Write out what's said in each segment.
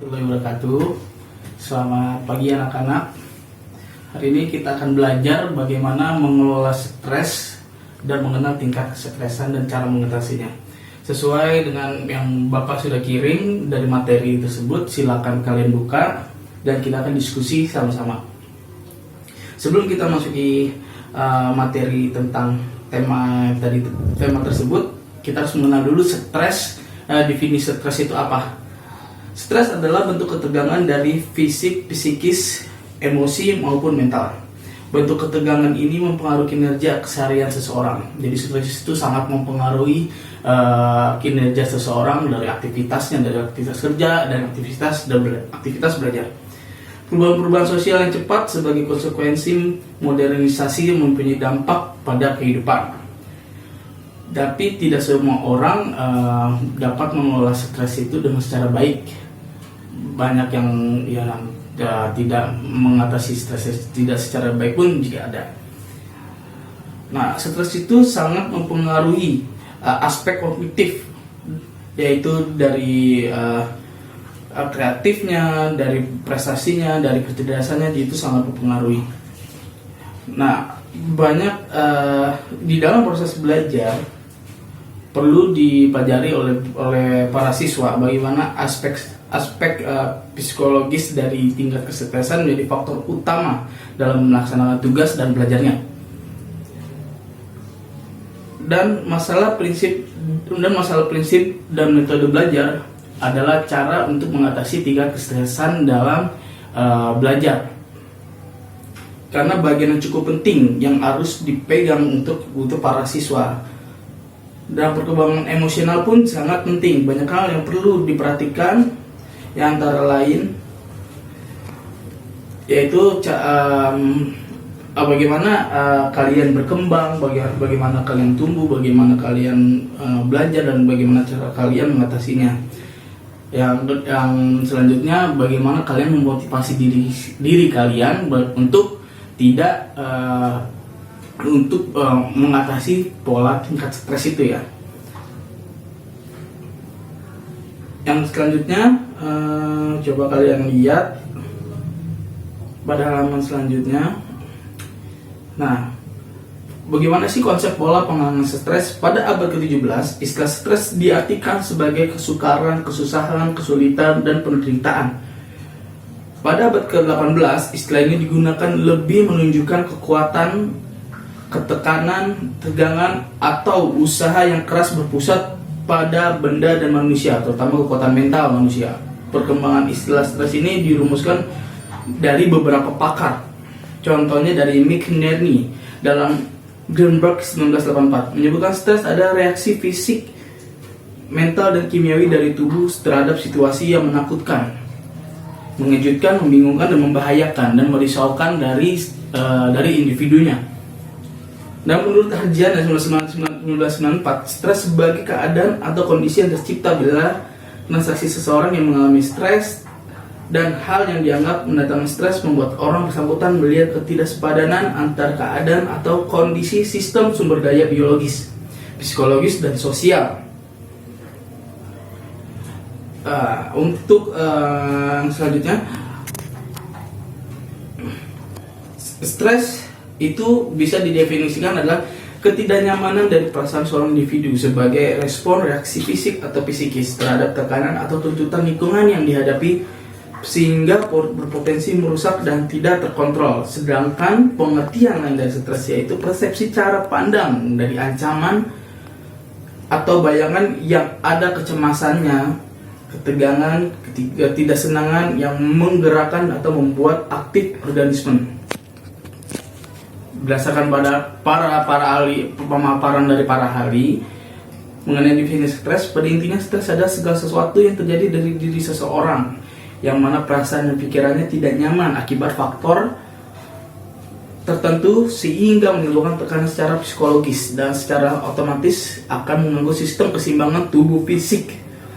Warahmatullahi wabarakatuh. Selamat pagi anak-anak. Hari ini kita akan belajar bagaimana mengelola stres dan mengenal tingkat kesetresan dan cara mengatasinya. Sesuai dengan yang Bapak sudah kirim dari materi tersebut, silakan kalian buka dan kita akan diskusi sama-sama. Sebelum kita masuki materi tentang tema tersebut, kita harus mengenal dulu stres. Definisi stres itu apa? Stres adalah bentuk ketegangan dari fisik, psikis, emosi maupun mental. Bentuk ketegangan ini mempengaruhi kinerja keseharian seseorang. Jadi stres itu sangat mempengaruhi kinerja seseorang dari aktivitasnya, dari aktivitas kerja dan aktivitas belajar. Perubahan-perubahan sosial yang cepat sebagai konsekuensi modernisasi mempunyai dampak pada kehidupan. Tapi tidak semua orang dapat mengelola stres itu dengan secara baik. Banyak yang tidak mengatasi stres tidak secara baik pun juga ada. Nah, stres itu sangat mempengaruhi aspek kognitif, yaitu dari kreatifnya, dari prestasinya, dari kecerdasannya, itu sangat mempengaruhi. Nah, banyak di dalam proses belajar perlu dipelajari oleh para siswa bagaimana aspek psikologis dari tingkat kesetresan menjadi faktor utama dalam melaksanakan tugas dan belajarnya. Dan masalah prinsip dan metode belajar adalah cara untuk mengatasi tingkat kesetresan dalam belajar. Karena bagian yang cukup penting yang harus dipegang untuk para siswa. Dan perkembangan emosional pun sangat penting. Banyak hal yang perlu diperhatikan, yang antara lain yaitu bagaimana kalian berkembang, bagaimana kalian tumbuh, bagaimana kalian belajar, dan bagaimana cara kalian mengatasinya. Yang selanjutnya, bagaimana kalian memotivasi diri kalian untuk tidak mengatasi pola tingkat stres itu ya. Yang selanjutnya, coba kalian lihat pada halaman selanjutnya. Nah, bagaimana sih konsep pola penanganan stres? Pada abad ke-17, istilah stres diartikan sebagai kesukaran, kesusahan, kesulitan, dan penderitaan. Pada abad ke-18, istilah ini digunakan lebih menunjukkan kekuatan, ketekanan, tegangan, atau usaha yang keras berpusat pada benda dan manusia, terutama kekuatan mental manusia. Perkembangan istilah stres ini dirumuskan dari beberapa pakar. Contohnya dari Mick Nerney dalam Greenberg 1984 menyebutkan stres ada reaksi fisik, mental, dan kimiawi dari tubuh terhadap situasi yang menakutkan, mengejutkan, membingungkan, dan membahayakan, dan merisaukan dari individunya. Dan menurut kajian 1994, stres sebagai keadaan atau kondisi yang tercipta bila transaksi seseorang yang mengalami stres dan hal yang dianggap mendatangkan stres membuat orang bersangkutan melihat ketidaksepadanan antar keadaan atau kondisi sistem sumber daya biologis, psikologis, dan sosial. Untuk selanjutnya, stres itu bisa didefinisikan adalah ketidaknyamanan dari perasaan seorang individu sebagai respon reaksi fisik atau psikis terhadap tekanan atau tuntutan lingkungan yang dihadapi sehingga berpotensi merusak dan tidak terkontrol. Sedangkan pengertian lain dari stres yaitu persepsi cara pandang dari ancaman atau bayangan yang ada kecemasannya, ketegangan, ketidaksenangan yang menggerakkan atau membuat aktif organisme. Berdasarkan pada pemaparan dari para ahli mengenai definisi stres, pada intinya stres adalah segala sesuatu yang terjadi dari diri seseorang yang mana perasaan dan pikirannya tidak nyaman akibat faktor tertentu sehingga menimbulkan tekanan secara psikologis dan secara otomatis akan mengganggu sistem keseimbangan tubuh fisik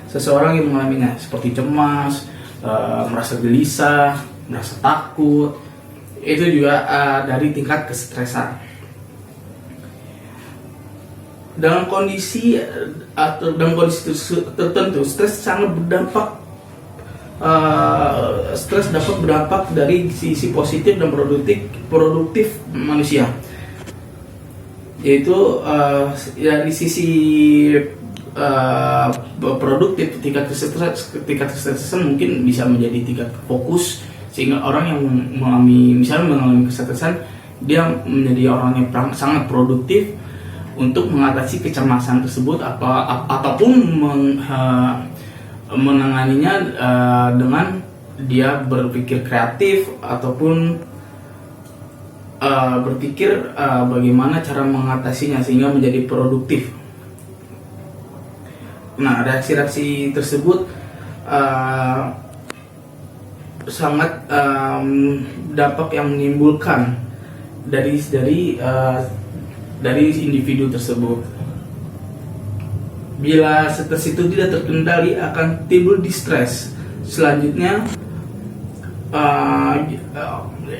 seseorang yang mengalaminya, seperti cemas, merasa gelisah, merasa takut. Itu juga dari tingkat kesetresan. Dalam kondisi tertentu, stres sangat berdampak stres dapat berdampak dari sisi positif dan produktif manusia, yaitu dari sisi produktif, tingkat kesetresan mungkin bisa menjadi tingkat fokus, sehingga orang yang mengalami kesetresan, dia menjadi orang yang sangat produktif untuk mengatasi kecemasan tersebut ataupun menanganinya dengan dia berpikir kreatif ataupun berpikir bagaimana cara mengatasinya sehingga menjadi produktif. Nah, reaksi-reaksi tersebut sangat dampak yang menimbulkan dari individu tersebut. Bila stres itu tidak terkendali, akan timbul distress. Selanjutnya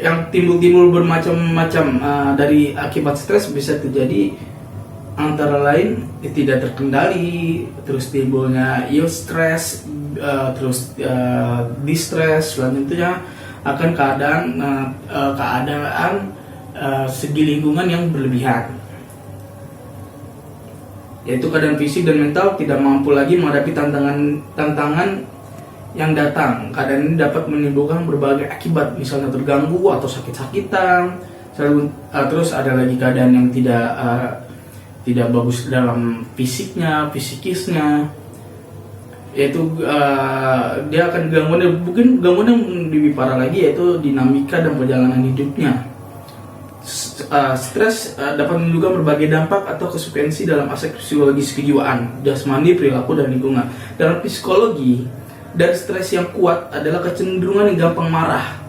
yang timbul bermacam-macam dari akibat stres bisa terjadi, antara lain tidak terkendali, terus timbulnya eustress, terus distress. Selanjutnya akan keadaan segi lingkungan yang berlebihan, yaitu keadaan fisik dan mental tidak mampu lagi menghadapi tantangan yang datang. Keadaan ini dapat menimbulkan berbagai akibat, misalnya terganggu atau sakit-sakitan. Terus ada lagi keadaan yang tidak bagus dalam psikisnya, yaitu dia akan gangguan yang lebih parah lagi, yaitu dinamika dan perjalanan hidupnya. Stres dapat menunjukkan berbagai dampak atau konsekuensi dalam aspek psikologis kejiwaan, jasmani, perilaku, dan lingkungan. Dalam psikologi, dari stres yang kuat adalah kecenderungan yang gampang marah,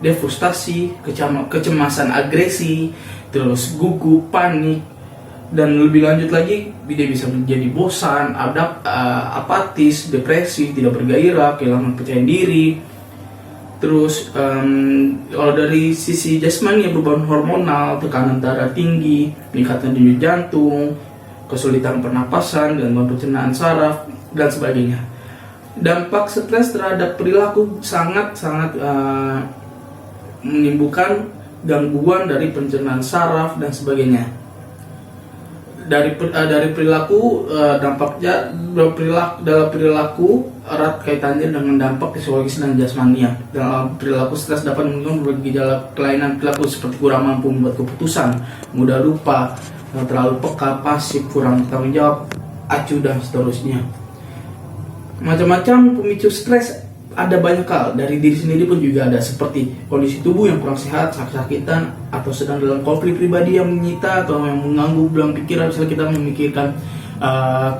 frustasi, kecemasan, agresi, terus gugup, panik, dan lebih lanjut lagi dia bisa menjadi bosan, apatis, depresi, tidak bergairah, kehilangan percaya diri. Terus kalau dari sisi jasmani, perubahan hormonal, tekanan darah tinggi, meningkatnya denyut jantung, kesulitan pernapasan, gangguan pencernaan saraf, dan sebagainya. Dampak stres terhadap perilaku sangat menimbulkan gangguan dari pencernaan saraf dan sebagainya. Dari perilaku, dampaknya dalam perilaku erat kaitannya dengan dampak psikologis dan jasmania. Dalam perilaku, stres dapat menimbulkan berbagai gejala kelainan perilaku seperti kurang mampu membuat keputusan, mudah lupa, terlalu peka, pasif, kurang tanggung jawab, acuh, dan seterusnya. Macam-macam pemicu stres ada banyak hal, dari diri sendiri pun juga ada, seperti kondisi tubuh yang kurang sehat, sakit-sakitan, atau sedang dalam konflik pribadi yang menyita atau yang mengganggu dalam pikiran. Misalnya kita memikirkan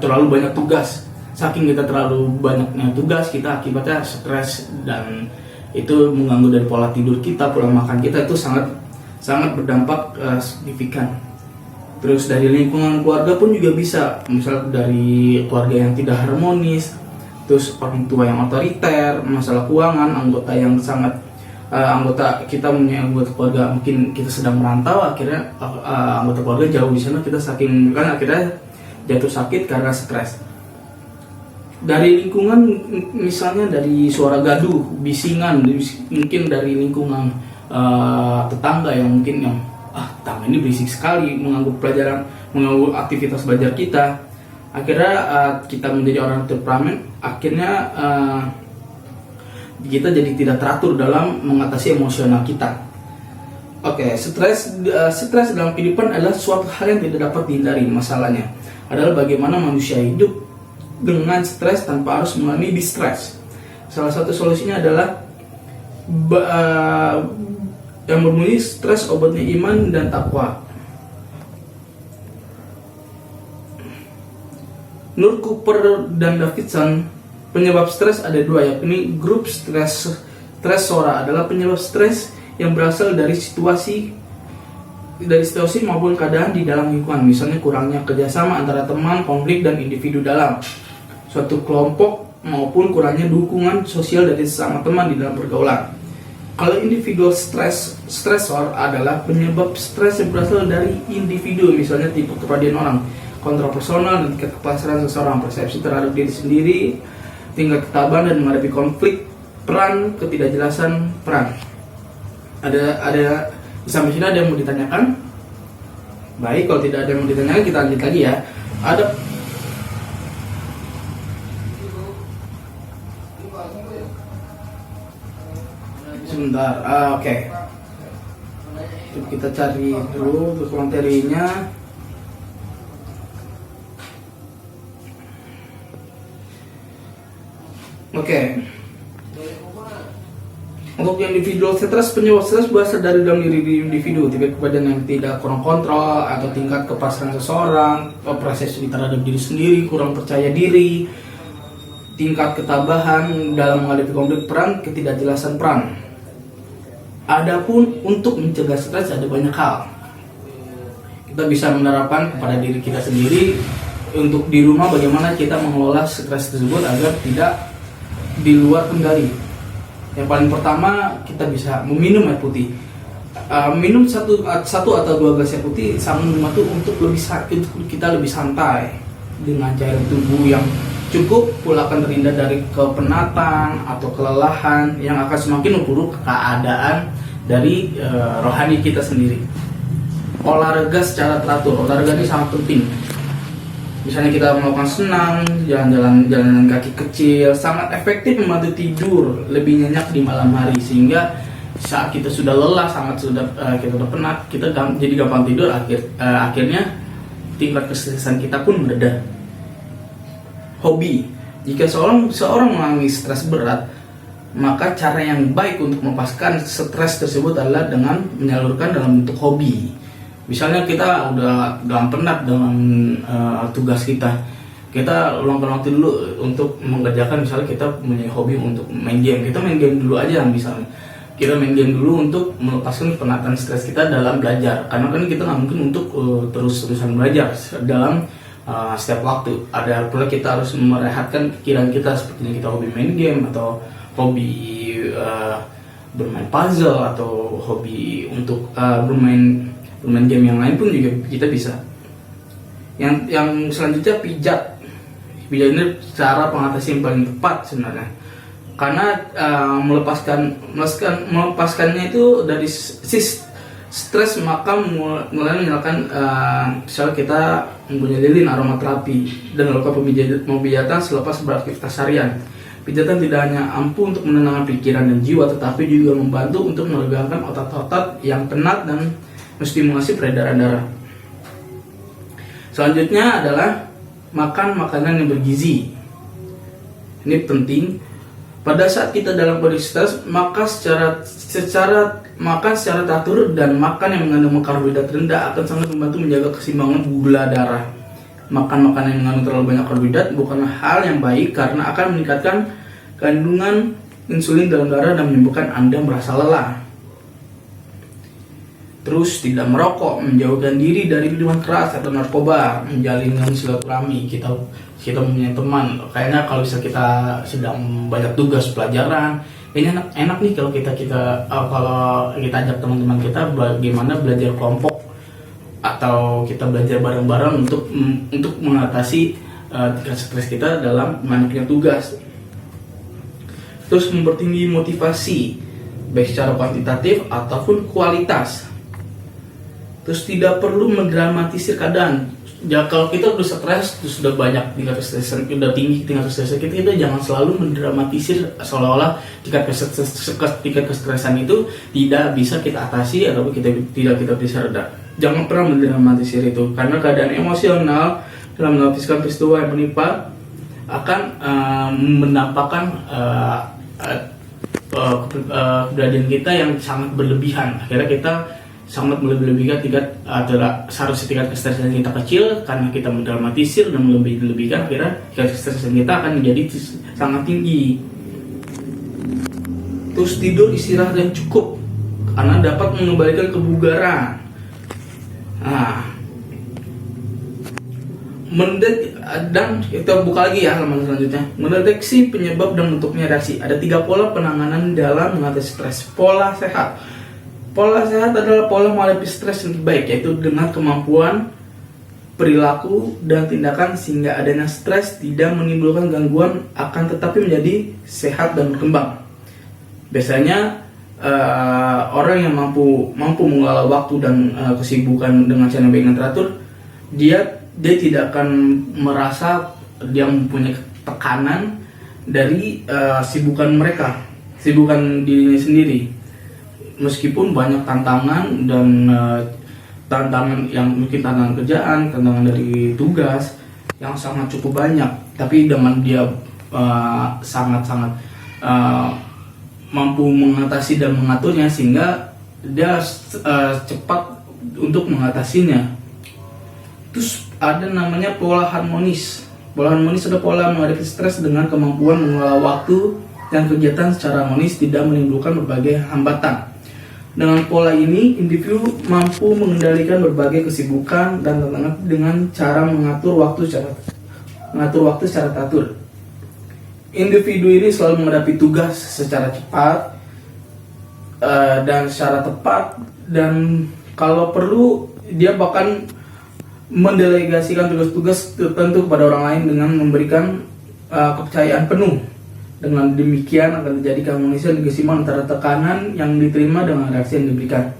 terlalu banyak tugas, saking kita terlalu banyaknya tugas, kita akibatnya stres, dan itu mengganggu dari pola tidur kita, pola makan kita, itu sangat berdampak signifikan. Terus dari lingkungan keluarga pun juga bisa, misalnya dari keluarga yang tidak harmonis, terus orang tua yang otoriter, masalah keuangan, anggota kita punya anggota keluarga, mungkin kita sedang merantau, akhirnya anggota keluarga jauh di sana, kita akhirnya jatuh sakit karena stres. Dari lingkungan, misalnya dari suara gaduh, bisingan, mungkin dari lingkungan tetangga yang mungkin tetangga ini berisik sekali, mengganggu aktivitas belajar kita. Akhirnya kita menjadi orang temperamen, akhirnya kita jadi tidak teratur dalam mengatasi emosional kita. Oke, stres dalam kehidupan adalah suatu hal yang tidak dapat dihindari. Masalahnya adalah bagaimana manusia hidup dengan stres tanpa harus mengalami distress. Salah satu solusinya adalah yang berbunyi stres obatnya iman dan takwa. Menurut Cooper dan Davidson, penyebab stres ada dua, yakni grup stresora adalah penyebab stres yang berasal dari situasi maupun keadaan di dalam lingkungan, misalnya kurangnya kerjasama antara teman, konflik, dan individu dalam suatu kelompok, maupun kurangnya dukungan sosial dari sesama teman di dalam pergaulan. Kalau individual stresor adalah penyebab stres yang berasal dari individu, misalnya tipe kepribadian orang, kontrapersonal dan kepasaran seseorang, persepsi terhadap diri sendiri, tingkat ketabahan dan menghadapi konflik, peran, ketidakjelasan peran. Ada sampai sini ada yang mau ditanyakan? Baik, kalau tidak ada yang mau ditanyakan kita lanjut lagi ya. Ada sebentar, oke. Coba kita cari dulu untuk materinya. Oke. Untuk individual stres, penyebab stres berasal dari dalam diri individu, tingkat kebadan yang tidak kurang kontrol atau tingkat kepasrahan seseorang, persepsi terhadap diri sendiri, kurang percaya diri, tingkat ketabahan dalam menghadapi konflik peran, ketidakjelasan peran. Adapun untuk mencegah stres ada banyak hal. Kita bisa menerapkan kepada diri kita sendiri untuk di rumah bagaimana kita mengelola stres tersebut agar tidak di luar kendali. Yang paling pertama, kita bisa meminum air putih. Minum satu atau dua gelas air putih sangat membantu untuk kita lebih santai dengan cairan tubuh yang cukup, pula akan terhindar dari kepenatan atau kelelahan yang akan semakin memburuk keadaan dari rohani kita sendiri. Olahraga secara teratur, olahraga ini sangat penting. Misalnya kita melakukan senam, jalan-jalan kaki kecil, sangat efektif membantu tidur lebih nyenyak di malam hari, sehingga saat kita sudah lelah, kita sudah penat, kita jadi gampang tidur. Akhirnya tingkat kesuksesan kita pun mereda. Hobi, jika seorang mengalami stres berat, maka cara yang baik untuk melepaskan stres tersebut adalah dengan menyalurkan dalam bentuk hobi. Misalnya kita udah penat dengan tugas kita luangkan waktu dulu untuk mengerjakan. Misalnya kita punya hobi untuk main game, kita main game dulu aja. Misalnya kita main game dulu untuk melepaskan penatan stres kita dalam belajar, karena kan kita nggak mungkin untuk terus-terusan belajar dalam setiap waktu. Ada pula kita harus merehatkan pikiran kita, seperti kita hobi main game atau hobi bermain puzzle atau hobi untuk bermain game yang lain pun juga kita bisa. Yang selanjutnya pijat ini cara pengatasi yang paling tepat sebenarnya, karena melepaskannya itu dari stres, maka mulai menyalakan misalnya kita mempunyai lilin aromaterapi dan melakukan pemijatan selepas beraktivitas harian. Pijatan tidak hanya ampuh untuk menenangkan pikiran dan jiwa, tetapi juga membantu untuk melegakan otot-otot yang penat dan menstimulasi peredaran darah. Selanjutnya adalah makan makanan yang bergizi. Ini penting. Pada saat kita dalam kondisi stres, maka makan secara teratur dan makan yang mengandung karbohidrat rendah akan sangat membantu menjaga keseimbangan gula darah. Makan makanan yang mengandung terlalu banyak karbohidrat bukanlah hal yang baik, karena akan meningkatkan kandungan insulin dalam darah dan menyebabkan Anda merasa lelah. Terus tidak merokok, menjauhkan diri dari minuman keras atau narkoba, menjalin silaturahmi. Kita punya teman, kayaknya kalau bisa kita sedang banyak tugas pelajaran, ini enak nih kalau kita ajak teman-teman kita bagaimana belajar kelompok atau kita belajar bareng-bareng untuk mengatasi tingkat stres kita dalam banyaknya tugas. Terus mempertinggi motivasi baik secara kuantitatif ataupun kualitas. Terus tidak perlu mendramatisir keadaan. Ya, kalau kita udah stres, terus sudah banyak tingkat kestresan, udah tinggi tingkat kestresan kita jangan selalu mendramatisir seolah-olah tingkat kestresan itu tidak bisa kita atasi atau tidak kita bisa reda. Jangan pernah mendramatisir itu, karena keadaan emosional dalam melapiskan peristiwa yang menimpa akan menampakkan keberadaan kita yang sangat berlebihan. Akhirnya kita sangat melebih-lebihkan seharusnya tingkat kestresan kita kecil, karena kita mendramatisir dan melebih-lebihkan, akhirnya tingkat kestresan kita akan menjadi sangat tinggi. Terus tidur istirahat yang cukup, karena dapat mengembalikan kebugaran. Dan kita buka lagi ya halaman selanjutnya. Mendeteksi penyebab dan bentuknya reaksi. Ada 3 pola penanganan dalam mengatasi stres. Pola sehat. Pola sehat adalah pola menghadapi stres yang terbaik, yaitu dengan kemampuan, perilaku, dan tindakan sehingga adanya stres tidak menimbulkan gangguan, akan tetapi menjadi sehat dan berkembang. Biasanya orang yang mampu mengelola waktu dan kesibukan dengan cara yang baik dan teratur, dia tidak akan merasa dia mempunyai tekanan dari sibukan dirinya sendiri. Meskipun banyak tantangan dan tantangan yang mungkin tantangan kerjaan, tantangan dari tugas yang sangat cukup banyak, tapi dengan dia sangat-sangat mampu mengatasi dan mengaturnya, sehingga dia cepat untuk mengatasinya. Terus ada namanya pola harmonis. Pola harmonis adalah pola menghadapi stres dengan kemampuan mengelola waktu dan kegiatan secara harmonis, tidak menimbulkan berbagai hambatan. Dengan pola ini, individu mampu mengendalikan berbagai kesibukan dan tantangan dengan cara mengatur waktu secara teratur. Individu ini selalu menghadapi tugas secara cepat dan secara tepat, dan kalau perlu dia bahkan mendelegasikan tugas-tugas tertentu kepada orang lain dengan memberikan kepercayaan penuh. Dengan demikian akan terjadi keharmonisan dan keseimbangan antara tekanan yang diterima dengan reaksi yang diberikan.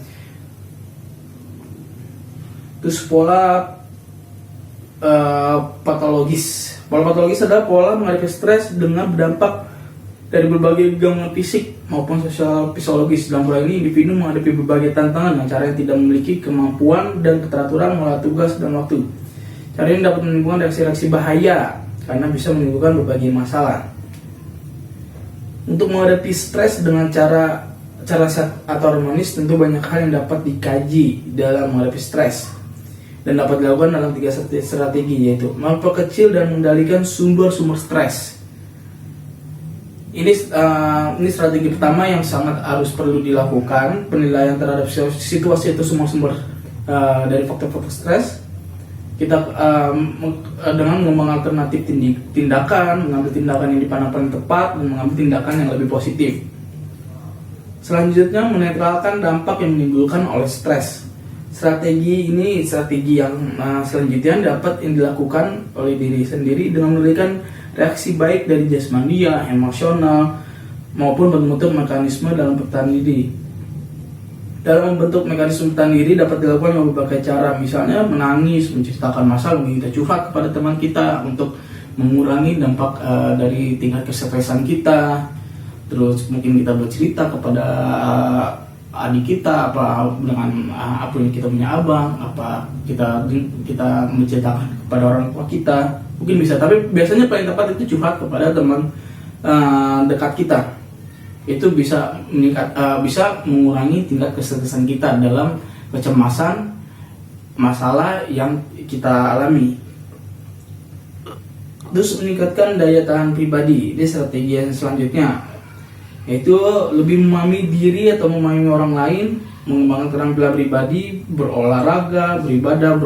Terus pola patologis. Pola patologis adalah pola menghadapi stres dengan berdampak dari berbagai gangguan fisik maupun sosial psikologis. Dalam pola ini, individu menghadapi berbagai tantangan dengan cara yang tidak memiliki kemampuan dan keteraturan mengelola tugas dan waktu. Cara ini dapat menimbulkan reaksi-reaksi bahaya karena bisa menimbulkan berbagai masalah. Untuk menghadapi stres dengan cara sehat atau harmonis, tentu banyak hal yang dapat dikaji dalam menghadapi stres dan dapat dilakukan dalam 3 strategi, yaitu memperkecil dan mengendalikan sumber-sumber stres. Ini strategi pertama yang sangat harus perlu dilakukan, penilaian terhadap situasi itu semua sumber dari faktor-faktor stres. Kita dengan mengembangkan alternatif tindakan, mengambil tindakan yang dipandang tepat, dan mengambil tindakan yang lebih positif. Selanjutnya, menetralkan dampak yang menimbulkan oleh stres. Strategi yang selanjutnya dapat dilakukan oleh diri sendiri dengan memberikan reaksi baik dari jasmania, emosional, maupun berbentuk mekanisme dalam bertahan diri. Dalam membentuk mekanisme bertahan diri dapat dilakukan dengan berbagai cara, misalnya menangis, menceritakan masalah, kita curhat kepada teman kita untuk mengurangi dampak dari tingkat kesetresan kita. Terus mungkin kita bercerita kepada adik kita dengan apa yang kita punya abang, apa kita menceritakan kepada orang tua kita, mungkin bisa. Tapi biasanya paling tepat itu curhat kepada teman dekat kita. Itu bisa mengurangi tingkat kesetresan kita dalam kecemasan masalah yang kita alami. Terus meningkatkan daya tahan pribadi. Ini strategi yang selanjutnya, yaitu lebih memahami diri atau memahami orang lain, mengembangkan keterampilan pribadi, berolahraga, beribadah,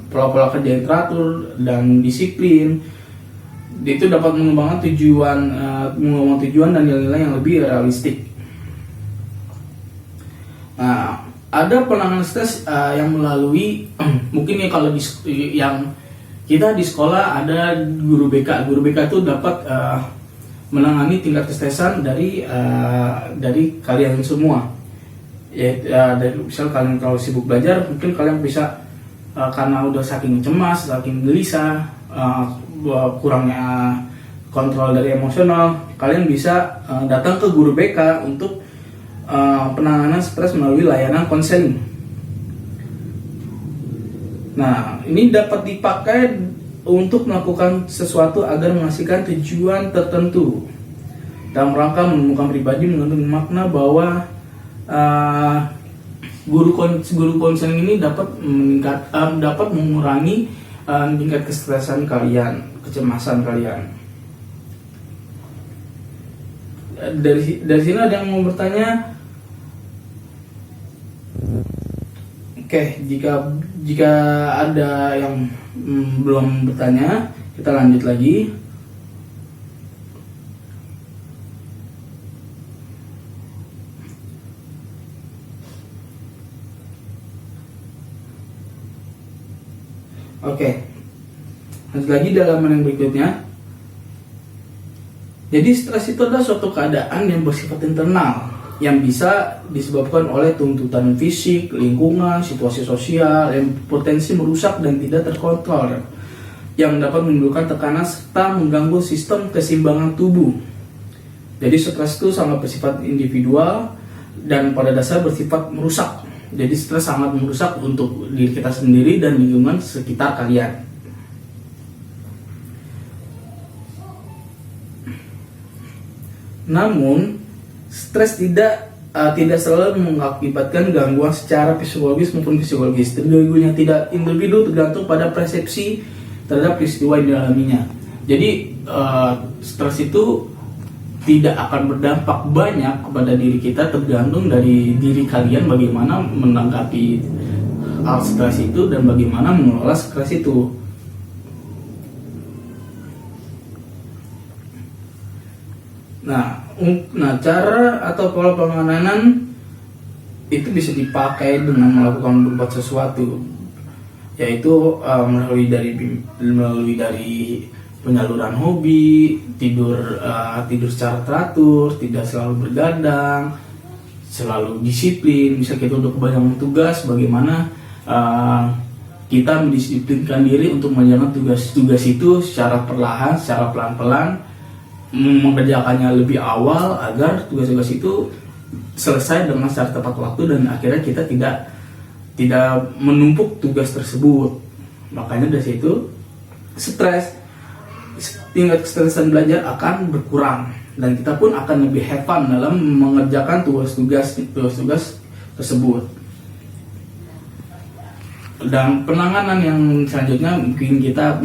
pola-pola kerja yang teratur dan disiplin. Itu dapat mengembangkan tujuan dan nilai-nilai yang lebih realistik. Nah, ada penanganan stres yang melalui mungkin kalau yang kita di sekolah ada guru BK. Guru BK itu dapat menangani tingkat kestresan dari kalian semua. Dari misal kalian kalau sibuk belajar, mungkin kalian bisa karena udah saking cemas, saking gelisah, kurangnya kontrol dari emosional, kalian bisa datang ke guru BK untuk penanganan stres melalui layanan konseling. Nah, ini dapat dipakai untuk melakukan sesuatu agar menghasilkan tujuan tertentu. Dalam rangka menemukan pribadi mengandung makna bahwa guru konseling ini dapat mengurangi tingkat kestresan kalian, kecemasan kalian. Dari sini ada yang mau bertanya? Oke, jika ada yang belum bertanya, kita lanjut lagi. Oke, lanjut lagi dalam yang berikutnya. Jadi stres itu adalah suatu keadaan yang bersifat internal yang bisa disebabkan oleh tuntutan fisik, lingkungan, situasi sosial yang potensi merusak dan tidak terkontrol, yang dapat menimbulkan tekanan serta mengganggu sistem keseimbangan tubuh. Jadi stres itu sangat bersifat individual dan pada dasar bersifat merusak. Jadi stres sangat merusak untuk diri kita sendiri dan lingkungan sekitar kalian. Namun, stres tidak selalu mengakibatkan gangguan secara psikologis maupun fisiologis. Gangguannya tidak individu tergantung pada persepsi terhadap peristiwa yang dialaminya. Jadi stres itu tidak akan berdampak banyak kepada diri kita, tergantung dari diri kalian bagaimana menanggapi hal stres itu dan bagaimana mengelola stres itu. Nah, cara atau pola penanganan itu bisa dipakai dengan melakukan berbuat sesuatu, yaitu melalui dari penyaluran hobi, tidur secara teratur, tidak selalu bergadang, selalu disiplin. Misal kita udah kebanyakan tugas, bagaimana kita mendisiplinkan diri untuk menjalankan tugas-tugas itu secara perlahan, secara pelan-pelan, mengerjakannya lebih awal agar tugas-tugas itu selesai dengan secara tepat waktu dan akhirnya kita tidak menumpuk tugas tersebut. Makanya dari situ tingkat kestresen belajar akan berkurang dan kita pun akan lebih have fun dalam mengerjakan tugas-tugas tersebut. Dan penanganan yang selanjutnya mungkin kita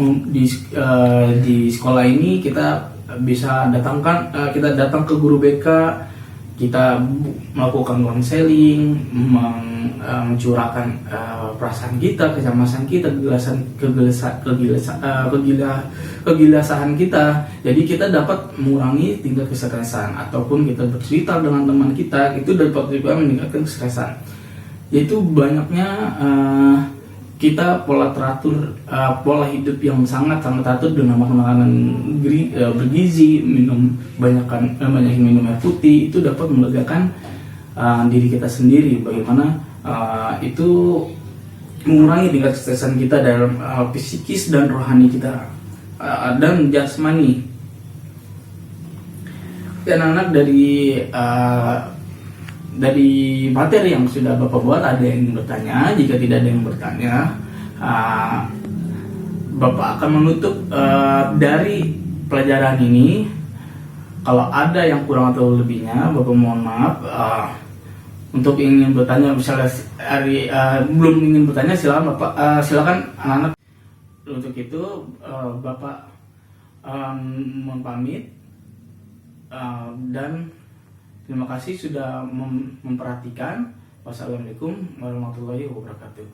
di sekolah ini kita bisa kita datang ke guru BK, kita melakukan konseling, mencurahkan perasaan kita, kecemasan kita, kegelisahan kita. Jadi kita dapat mengurangi tingkat kestresan, ataupun kita bercerita dengan teman kita, itu dapat juga meningkatkan kestresan. Yaitu banyaknya kita pola hidup yang sangat teratur dengan makanan bergizi, banyak minum air putih, itu dapat melegakan diri kita sendiri. Bagaimana itu mengurangi tingkat kestresan kita dalam psikis dan rohani kita dan jasmani. Dan anak dari materi yang sudah Bapak buat, ada yang bertanya? Jika tidak ada yang bertanya, Bapak akan menutup dari pelajaran ini. Kalau ada yang kurang atau lebihnya, Bapak mohon maaf. Untuk ingin bertanya, misalnya belum ingin bertanya, silakan Bapak, silakan anak-anak. Untuk itu Bapak mohon pamit dan terima kasih sudah memperhatikan. Wassalamualaikum warahmatullahi wabarakatuh.